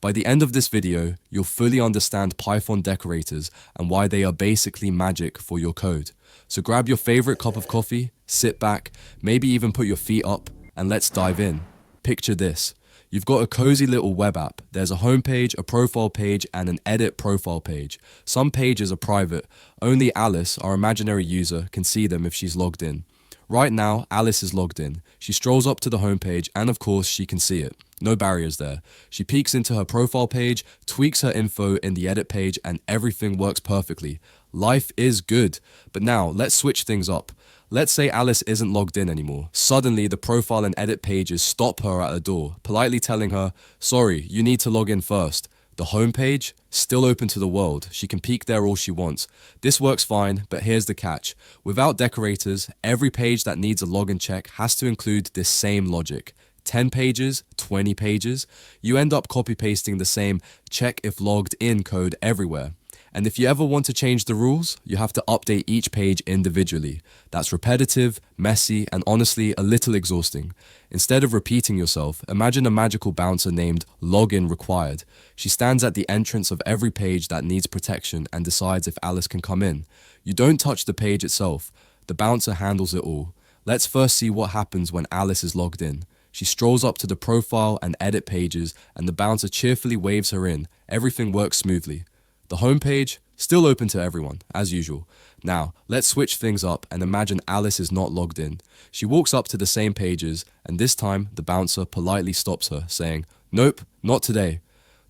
By the end of this video, you'll fully understand Python decorators and why they are basically magic for your code. So grab your favorite cup of coffee, sit back, maybe even put your feet up, and let's dive in. Picture this. You've got a cozy little web app. There's a homepage, a profile page, and an edit profile page. Some pages are private. Only Alice, our imaginary user, can see them if she's logged in. Right now, Alice is logged in. She strolls up to the homepage, and of course, she can see it. No barriers there. She peeks into her profile page, tweaks her info in the edit page, and everything works perfectly. Life is good. But now, let's switch things up. Let's say Alice isn't logged in anymore. Suddenly, the profile and edit pages stop her at the door, politely telling her, "Sorry, you need to log in first." The homepage, still open to the world. She can peek there all she wants. This works fine, but here's the catch. Without decorators, every page that needs a login check has to include this same logic. 10 pages, 20 pages, you end up copy-pasting the same check if logged in code everywhere. And if you ever want to change the rules, you have to update each page individually. That's repetitive, messy, and honestly a little exhausting. Instead of repeating yourself, imagine a magical bouncer named Login Required. She stands at the entrance of every page that needs protection and decides if Alice can come in. You don't touch the page itself. The bouncer handles it all. Let's first see what happens when Alice is logged in. She strolls up to the profile and edit pages, and the bouncer cheerfully waves her in. Everything works smoothly. The homepage, still open to everyone, as usual. Now, let's switch things up and imagine Alice is not logged in. She walks up to the same pages, and this time the bouncer politely stops her, saying, "Nope, not today."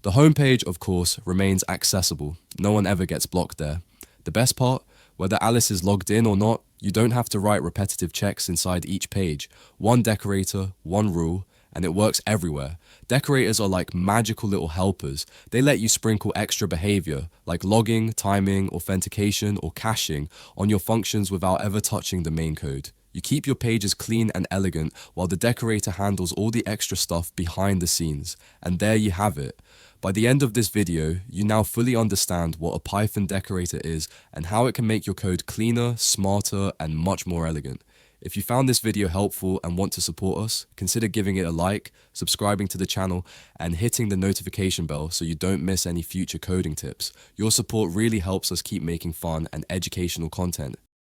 The homepage, of course, remains accessible. No one ever gets blocked there. The best part, whether Alice is logged in or not, you don't have to write repetitive checks inside each page. One decorator, one rule, and it works everywhere. Decorators are like magical little helpers. They let you sprinkle extra behavior, like logging, timing, authentication, or caching, on your functions without ever touching the main code. You keep your pages clean and elegant, while the decorator handles all the extra stuff behind the scenes. And there you have it. By the end of this video, you now fully understand what a Python decorator is and how it can make your code cleaner, smarter, and much more elegant. If you found this video helpful and want to support us, consider giving it a like, subscribing to the channel, and hitting the notification bell so you don't miss any future coding tips. Your support really helps us keep making fun and educational content.